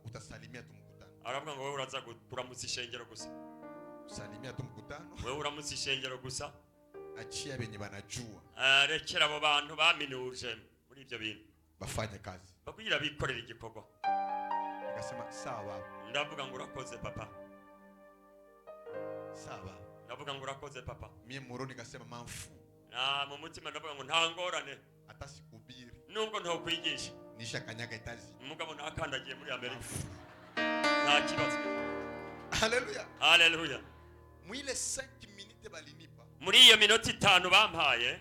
utasalimia tu mkutano. Aravuga ngo wewe uraza kuramutsa ishengero gusa. Salimia tu mkutano. Wewe uramutsa ishengero gusa. Achia benye banajua. Rekera abo bantu baminuje muri ibyo bintu. Bafanye kazi. Bakugira bikorera igikorwa. Akasema sawa. Ndavuga ngo urakoze papa. Sawa. Ndavuga ngo urakoze papa. Mie muro nikasema mamfu. Mu mutima ndavuga ngo ntangorane. Hata sikubiri. Nubwo nto kwigisha. Nisha kanyaga itazi. Umugabo nakandagiye muri Amerika. Nta kibazo. Haleluya. Haleluya. Mwile 5 minutes balinipa. Muri iyo minota 5 bampaye.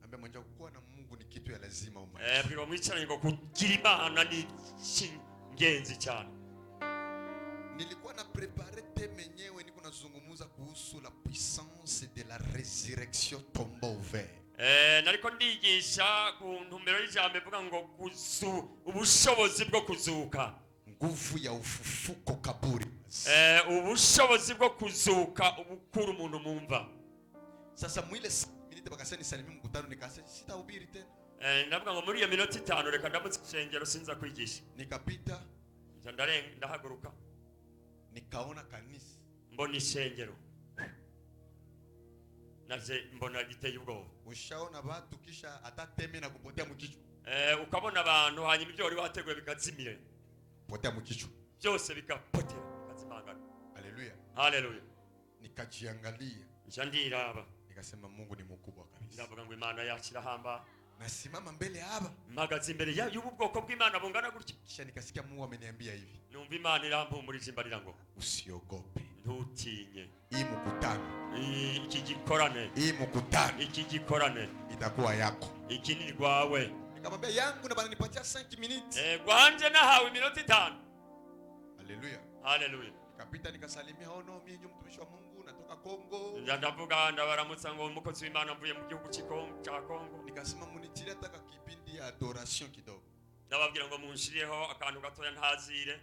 Ambe mwenja kuwa na Mungu ni kitu ya lazima umaisha. Biro mwicaranye ngo kugira Imana ni ngenzi cyane. Nilikuwa na prepare teme nyewe niko nazungumuza kuhusu la puissance de la résurrection tombeau ouvert. Nariko ndigisha ku ntumbero y'ijambo ivuga ngo ubushobozi bwo kuzuka. Nguvu ya ufufuko kaburi. Ubushobozi bwo kuzuka ubukuru umuntu mumva. Sasa mwile minute bakasema nisalimie mkutano nikasema sitahubiri tena. Navuga ngo muri iyo minota 5 reka ndamutse ishengero sinza kwigisha. Nikapita ndahaguruka nikaona kanisa, mbona ishengero naje mbona giteye ubwoba. ushaona watu kisha atateme na kupotea mkichwa, ukabona abantu hanyuma ibyo wari wateguye bikazimire, potea mkichwa, byose bikapotera bikazimangana. haleluya, haleluya. nikajiangalia njandiraba nikasema Mungu ni mkubwa kabisa, ndavuga ngo Imana yakira hamba, nasimama mbele hapa mpagaze imbere y'ubu bwoko bw'Imana bungana gutya, kisha nikasikia Mungu ameniambia hivi, numva Imana irampumurije imbarira ngo usiogope, ntutinye, hii mkutano, iki gikorane, hii mkutano iki gikorane itakuwa yako. iki ni rwawe. Nikamwambia yangu na bananipatia 5 minutes, gwanje nahawe iminota 5. haleluya, haleluya. nikapita nikasalimia, ono mimi mtumishi wa Mungu natoka Kongo, ndavuga ndabaramutsa ngo umukozi w'Imana mvuye mu gihugu cya Kongo. nikasema munitilie taka kipindi ya adoration kidogo, ndababwira ngo munshiriyeho akantu gatoya ntazire,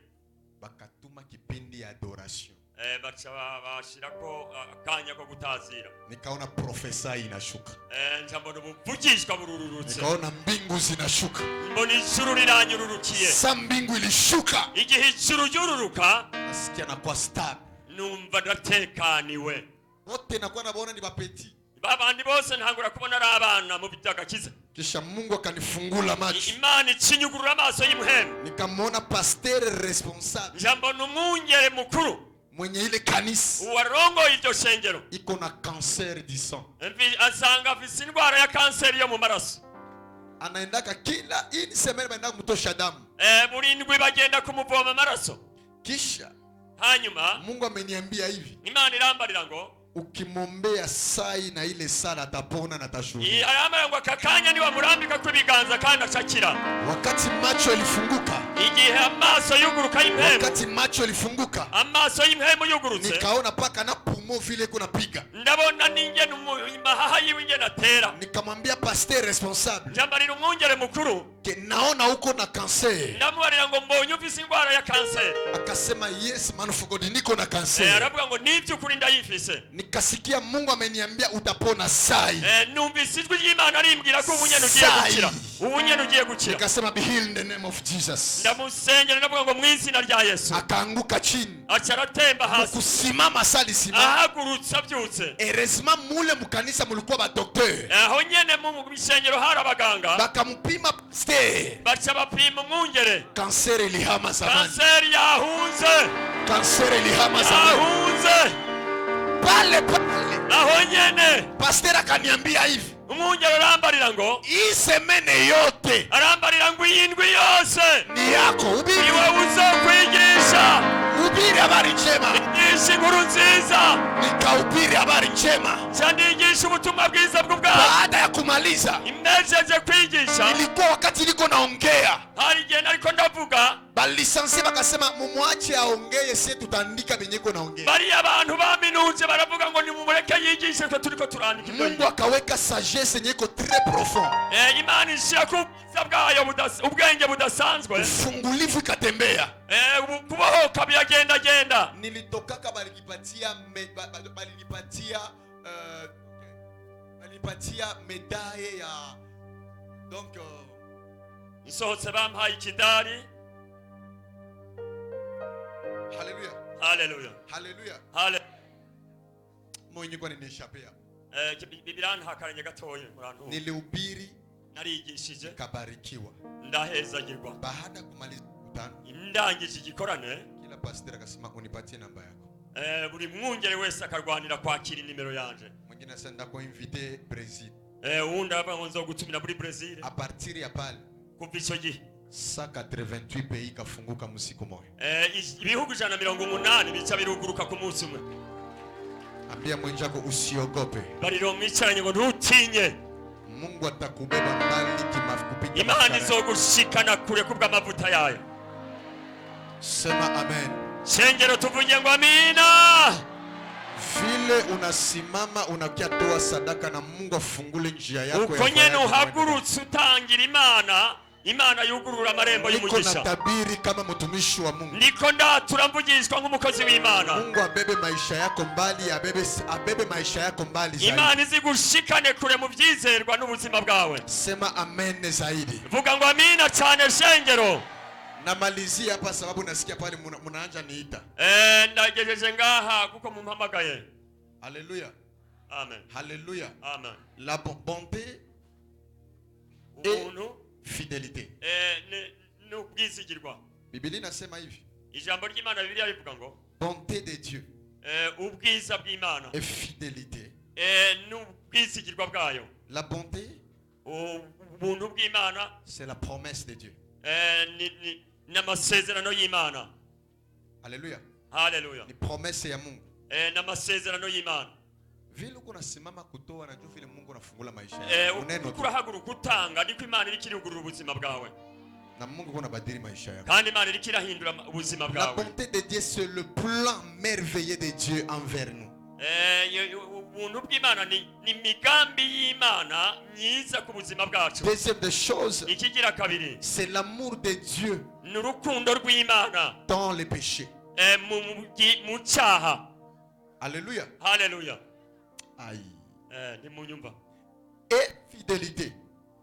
bakatuma kipindi ya adoration, bacha bashirako akanya ko gutazira. nikaona profesa inashuka, njambona ubuvugishwa burururutse, nikaona mbingu zinashuka, mbona ijuru riranyururukiye. sa mbingu ilishuka, igihe ijuru ryururuka nasikia nakuwa stable, numva ndatekaniwe. wote nakuwa nabaona ni bapeti, babandi bose ntangura kubona ari abana mu bitagakiza. kisha Mungu akanifungula macho, Imana ikinyugurura amaso y'imhemu, nikamwona pasteur responsable, njambona umwungere mukuru mwenye ile kanisa uwarongoye iryo shengero iko na cancer du sang, asanga afise indwara ya kanseri yo mu maraso. anaendaka kila ini semene baenda kumtosha damu, buri ndwi bagenda kumuvoma amaraso. kisha hanyuma Mungu ameniambia hivi, Imana irambarira ngo ukimombea sai na ile sala atapona na tashuhudia. arambara ngo akakanya ni wamurambika kw'ibiganza kandi acakira. Wakati macho ilifunguka, igihe amaso yuguruka y'imhemu, wakati macho ilifunguka, amaso y'imhemu yugurutse, nikaona paka na pumo vile kuna piga, ndabona n'ingene mahaha yiwe ingene atera. nikamwambia pasteur responsable, njambarira umwungere mukuru, ke naona uko na cancer, ndamubarira ngo mbonye ufise indwara ya kanseri. akasema yes man of God, niko na cancer. aravuga ngo n'ivy'ukuri ndayifise. Nikasikia Mungu ameniambia utapona sai. numvise ijwi ry'Imana rimbwira ko ubunyene ugiye gukira, ubunyene ugiye gukira. Nikasema be healed in the name of Jesus. ndamusengera ndavuga ngo mu izina rya Yesu. Akaanguka chini, aca aratemba hasi, kusimama sali simama, ahagurutse abyutse. heureusement mule mukanisa mulikuwa ba docteur, aho nyene mu bishengero hari abaganga, bakampima pasteur, baca bapima umwungere. cancer ilihama zamani, kanseri yahunze, cancer ilihama zamani, yahunze pale aho nyene. pasteur akaniambia hivi, umwungere arambarira ngo hii semene yote arambarira ngo iyindwi yose ni yako, ubiri iwe uzokwigisha, ubiri habari njema. igisha inkuru nziza. Nikahubiri habari njema, cyandigisha ubutumwa bwiza bw'ubwami. baada ya kumaliza, imejeje kwigisha, ilikuwa wakati niko naongea, hari igihe nariko ndavuga, balisansi bakasema mumwache aongee, sie tutaandika benyeko naongea. bari abantu baminuje baravuga ngo nimumureke yigishe, twe turiko turandika. Mungu akaweka sagesse yenye iko très profond, Imana ishira ku bwiza bwayo ubwenge budasanzwe, ufungulivu ikatembea. kubohoka biragenda. Nilitokaka balinipatia medaille ya donc nsohotse bampaye ikidari. haleluya, haleluya, haleluya, haleluya. mwenye kwa nimeishapea, biranhakaranye gatoye murantu. nilihubiri, narigishije, kabarikiwa. ndahezagirwa. Baada ya kumaliza mkutano, ndangije igikorane, kila pastor akasema unipatie namba yako. buri mwungere wese akarwanira kwakira nimero yanje. Mwingine sasa ndako invite Brazil. Uwundi aravuga ngo nzogutumira muri Brazil. A partir ya pale, kuva icyo gihe 188 pays kafunguka musiku moja. ibihugu 180 bica biruguruka ku munsi umwe. Ambia mwenzako usiogope, bariro mwicaranye ngo ntutinye, Mungu atakubeba mbali kupita. Imana izogushikana kure kubw'amavuta yayo. Sema amen. Shengero tuvuge ngo amina. Vile unasimama unakia toa sadaka na Mungu afungule njia yako. Uko nyene uhagurutse utangira Imana yugurura amarembo y'umugisha. Niko natabiri kama mtumishi wa Mungu, niko ndatura mvugishwa nk'umukozi w'Imana. Mungu abebe maisha yako mbali, abebe maisha yako mbali zaidi. Imana izigushikane kure mu byizerwa n'ubuzima bwawe. Sema amen zaidi. Vuga ngo amina cyane shengero. namalizia hapa sababu nasikia pale mnaanza niita. Ndagejeje ngaha kuko mumpamagaye. Alléluia. Amen. Alléluia. Amen. La bonté Ubuntu fidélité. n'ubwizigirwa. Biblia inasema hivi. Ijambo ry'Imana Bibiliya rivuga ngo Bonté de Dieu. Ubwiza bw'Imana. Et fidélité. N'ubwizigirwa bwayo. La bonté, ubuntu bw'Imana, c'est la promesse de Dieu. n'amasezerano y'Imana. Alléluia. Haleluya. Ni promesse ya Mungu. N'amasezerano y'Imana. Vile uko nasimama kutoa na vile Mungu anafungula maisha yako. Uko urahaguruka utanga niko Imana iri kirugurura ubuzima bwawe. Na Mungu kunabadili maisha yako. Kandi Imana iri kirahindura ubuzima bwawe. La bonté de Dieu, c'est le plan merveilleux de Dieu envers nous. Ubuntu bw'Imana ni migambi y'Imana myiza ku buzima bwacu. Deuxième des choses, ikigira kabiri, c'est l'amour de Dieu n'urukundo rw'Imana dans les péchés. Mu cyaha. Alléluia. Haleluya. Aïe. Ni mu nyumba. Et fidélité.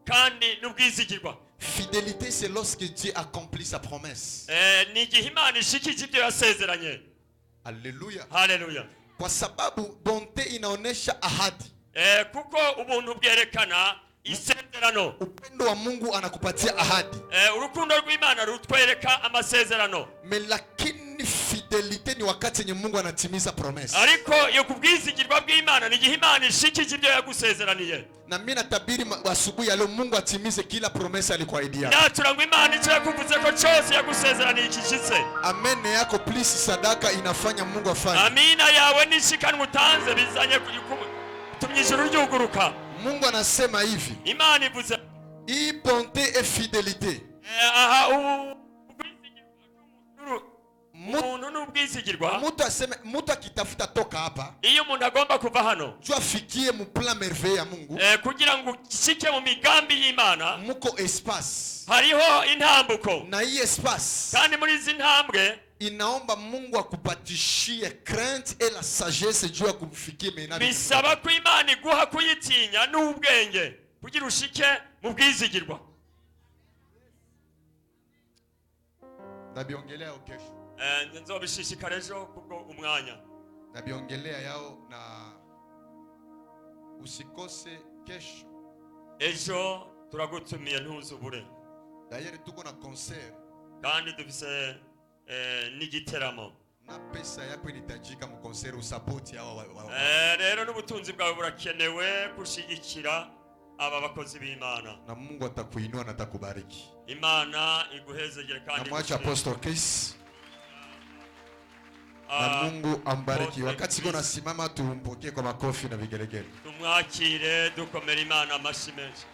Kandi n'ubwizigirwa. Fidélité, c'est lorsque Dieu accomplit sa promesse. Ni igihe Imana ishikije ibyo yasezeranye. Alléluia. Haleluya. Kwa sababu bonte inaonesha ahadi. Kuko ubuntu bwerekana isezerano. Upendo wa Mungu anakupatia ahadi. Urukundo rw'Imana rutwereka amasezerano. Mais lakini fidélité ni wakati yenye Mungu anatimiza promesse. Ariko yo kubwizigirwa bw'Imana ni igihe Imana ishikije ibyo yagusezeraniye. Na mimi natabiri asubuhi leo Mungu atimize kila promesse alikuahidia. Natura ngo Imana icyo yakuvuze ko cyose yagusezeraniye ikishitse. Amen yako please, sadaka inafanya Mungu afanye. Amina yawe nishikanwa utanze bizanye tumyijuru ryuguruka. Mungu anasema hivi. Imana ivuze hii bonté et fidélité. Mutu aseme, mutu akitafuta toka hapa. Iyo umuntu agomba kuva hano. Juu afikie mu plan merveilleux ya Mungu. Kugira ngo ukishike mu migambi y'Imana. Muko espace. Hariho intambuko. Na hii espace. Kandi muri izi ntambwe inaomba Mungu akupatishie crainte et la sagesse juu ya kufikia menani. Bisaba ko Imana iguha kuyitinya n'ubwenge kugira ushike mu bwizigirwa. Nabiongelea kesho. Nzobishishikara ejo kubwo umwanya. Nabiongelea yao na usikose kesho. Ejo turagutumiye ntuzubure. D'ailleurs tuko na concert. Kandi dufise n'igiteramo. Na pesa yako initajika mu concert usapoti hao. Rero n'ubutunzi bwawe burakenewe kushigikira aba bakozi b'Imana. Na Mungu atakuinua na atakubariki. Imana iguhezegere kandi. Na mwacha Apostle Case. Na Mungu ambariki. Wakati kuna simama tumpokee kwa makofi na vigelegele. Tumwakire dukomera Imana amashyi menshi.